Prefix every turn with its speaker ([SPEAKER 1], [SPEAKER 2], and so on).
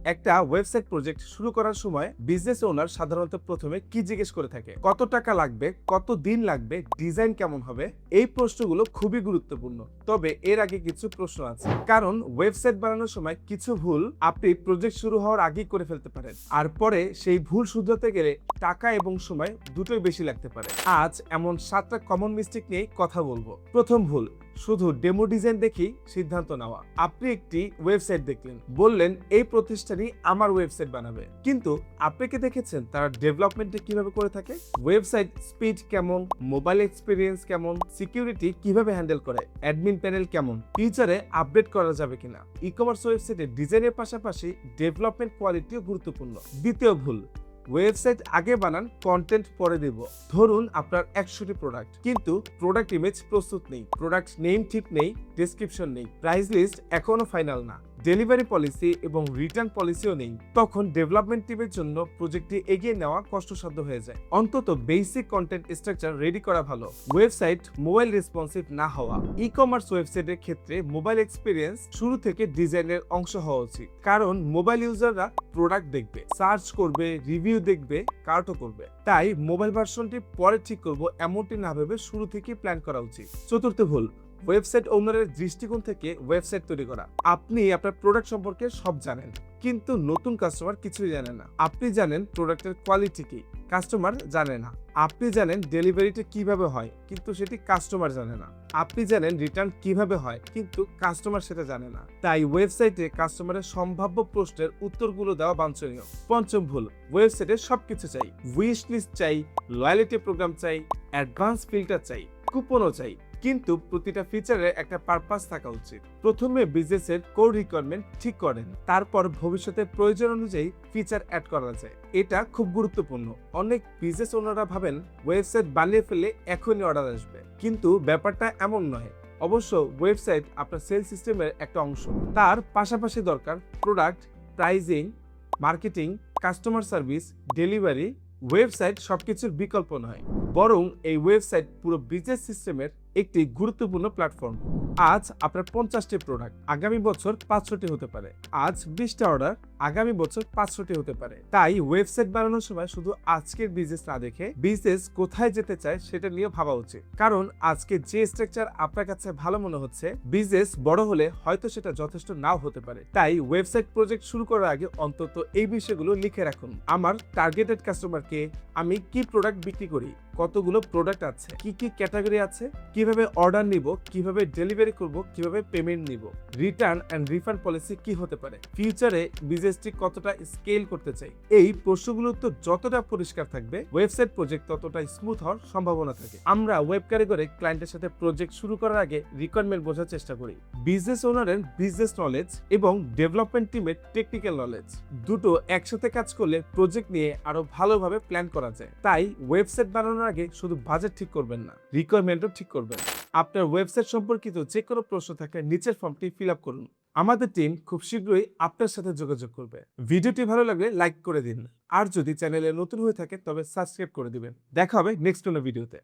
[SPEAKER 1] একটা website project শুরু করার সময় বিজনেস ওনার সাধারণত প্রথমে কি জিজ্ঞেস করে থাকে? কত টাকা লাগবে, কত দিন লাগবে, ডিজাইন কেমন হবে? এই প্রশ্নগুলো খুবই গুরুত্বপূর্ণ। তবে এর আগে কিছু প্রশ্ন আছে, কারণ ওয়েবসাইট বানানোর সময় কিছু ভুল আপনি প্রজেক্ট শুরু হওয়ার আগেই করে ফেলতে পারেন, আর পরে সেই ভুল শুধরাতে গেলে টাকা এবং সময় দুটোই বেশি লাগতে পারে। আজ এমন 7টা কমন মিস্টেক নিয়ে কথা বলবো। প্রথম ভুল, শুধু ডেমো ডিজাইন দেখেই সিদ্ধান্ত নেওয়া। আপনি একটি ওয়েবসাইট দেখলেন, বললেন এই প্রতিষ্ঠানই আমার ওয়েবসাইট বানাবে, কিন্তু আপনি কি দেখেছেন তারা ডেভেলপমেন্টে কিভাবে করে থাকে? ওয়েবসাইট স্পিড কেমন, মোবাইল এক্সপিরিয়েন্স কেমন, সিকিউরিটি কিভাবে হ্যান্ডেল করে, অ্যাডমিন প্যানেল কেমন, ফিউচারে আপডেট করা যাবে কিনা? ই কমার্স ওয়েবসাইটে ডিজাইনের পাশাপাশি ডেভেলপমেন্ট কোয়ালিটিও গুরুত্বপূর্ণ। দ্বিতীয় ভুল, ওয়েবসাইট আগে বানান, কন্টেন্ট পরে দেব। ধরুন আপনার 100টি প্রোডাক্ট, কিন্তু প্রোডাক্ট ইমেজ প্রস্তুত নেই, প্রোডাক্ট নেম ঠিক নেই, ডেসক্রিপশন নেই, প্রাইস লিস্ট এখনো ফাইনাল না, ডেলিভারি পলিসি এবং রিটার্ন পলিসিও নেই। তখন ডেভেলপমেন্ট টিমের জন্য প্রজেক্টটি এগিয়ে নেওয়া কষ্টসাধ্য হয়ে যায়। অন্তত বেসিক কন্টেন্ট স্ট্রাকচার রেডি করা ভালো। ওয়েবসাইট মোবাইল রেসপন্সিভ না হওয়া। ই কমার্স ওয়েবসাইটের ক্ষেত্রে মোবাইল এক্সপিরিয়েন্স শুরু থেকে ডিজাইনের অংশ হওয়া উচিত, কারণ মোবাইল ইউজাররা প্রোডাক্ট দেখবে, সার্চ করবে, রিভিউ দেখবে, কার্টও করবে। তাই মোবাইল ভার্সনটি পরে ঠিক করব এমনটি না ভেবে শুরু থেকেই প্ল্যান করা উচিত। চতুর্থ ভুল, ওয়েবসাইট ওনারের দৃষ্টিকোণ থেকে ওয়েবসাইট তৈরি করা। আপনি আপনার প্রোডাক্ট সম্পর্কে সব জানেন, কিন্তু নতুন কাস্টমার কিছুই জানে না। আপনি জানেন প্রোডাক্টের কোয়ালিটি কি, কাস্টমার জানে না। আপনি জানেন ডেলিভারিটা কিভাবে হয়, কিন্তু সেটি কাস্টমার জানে না। আপনি জানেন রিটার্ন কিভাবে হয়, কিন্তু কাস্টমার সেটা জানে না। তাই ওয়েবসাইটে কাস্টমারের সম্ভাব্য প্রশ্নের উত্তরগুলো দেওয়া বাঞ্ছনীয়। পঞ্চম ভুল, ওয়েবসাইটে সবকিছু চাই, উইশ লিস্ট চাই, লয়্যালিটি প্রোগ্রাম চাই, অ্যাডভান্স ফিল্টার চাই, কুপনও চাই, কিন্তু প্রতিটা ফিচারের একটা পারপাস থাকা উচিত। প্রথমে বিজনেসের কোর রিকোয়ারমেন্ট ঠিক করেন, তারপর ভবিষ্যতের প্রয়োজন অনুযায়ী ফিচার অ্যাড করা যায়। এটা খুব গুরুত্বপূর্ণ। অনেক বিজনেস ওনাররা ভাবেন ওয়েবসাইট বানিয়ে ফেলে এখনই অর্ডার আসবে, কিন্তু ব্যাপারটা এমন নয়। অবশ্য ওয়েবসাইট আপনার সেল সিস্টেমের একটা অংশ। তার পাশাপাশি দরকার product, pricing, marketing, customer service, delivery. Website সবকিছুর বিকল্প নয়, বরং এই ওয়েবসাইট পুরো বিজনেস সিস্টেমের একটি গুরুত্বপূর্ণ প্ল্যাটফর্ম। আজ আপনার 50টি প্রোডাক্ট, আগামী বছর 500টি হতে পারে। আজ 20টা অর্ডার, আগামী বছর 500টি হতে পারে। তাই ওয়েবসাইট বানানোর সময় শুধু আজকের বিজনেস না দেখে বিজনেস কোথায় যেতে চায় সেটা নিয়ে ভাবা উচিত। কারণ আজকে যে স্ট্রাকচার আপনার কাছে ভালো মনে হচ্ছে, বিজনেস বড় হলে হয়তো সেটা যথেষ্ট নাও হতে পারে। তাই ওয়েবসাইট প্রজেক্ট শুরু করার আগে অন্তত এই বিষয়গুলো লিখে রাখুন। আমার টার্গেটেড কাস্টমারকে, আমি কি প্রোডাক্ট বিক্রি করি, কতগুলো প্রোডাক্ট আছে, কি কি ক্যাটাগরি আছে, কিভাবে অর্ডার নিব, কিভাবে ডেলিভারি করব, কিভাবে পেমেন্ট নিব, রিটার্ন এন্ড রিফান্ড পলিসি কি হতে পারে, ফিউচারে বিজনেসটি কতটা স্কেল করতে চাই। এই প্রশ্নগুলো তো যতটা পরিষ্কার থাকবে, ওয়েবসাইট প্রজেক্ট ততটা স্মুথ হওয়ার সম্ভাবনা থাকে। আমরা ওয়েব কারিগরে ক্লায়েন্টের সাথে প্রজেক্ট শুরু করার আগে রিকোয়ারমেন্ট বোঝার চেষ্টা করি। বিজনেস ওনারের বিজনেস নলেজ এবং ডেভেলপমেন্ট টিমের টেকনিক্যাল নলেজ দুটো একসাথে কাজ করলে প্রজেক্ট নিয়ে আরো ভালোভাবে প্ল্যান করা যায়। তাই ওয়েবসাইট বানানোর আগে শুধু বাজেট ঠিক করবেন না, রিকোয়ারমেন্টও ঠিক করবেন। আপনার ওয়েবসাইট সম্পর্কিত যে কোনো প্রশ্ন থাকলে নিচের ফর্মটি ফিল আপ করুন। আমাদের টিম খুব শীঘ্রই আপনার সাথে যোগাযোগ করবে। ভিডিওটি ভালো লাগলে লাইক করে দিন, আর যদি চ্যানেলে নতুন হয়ে থাকে তবে সাবস্ক্রাইব করে দিবেন। দেখা হবে নেক্সট কোনো ভিডিওতে।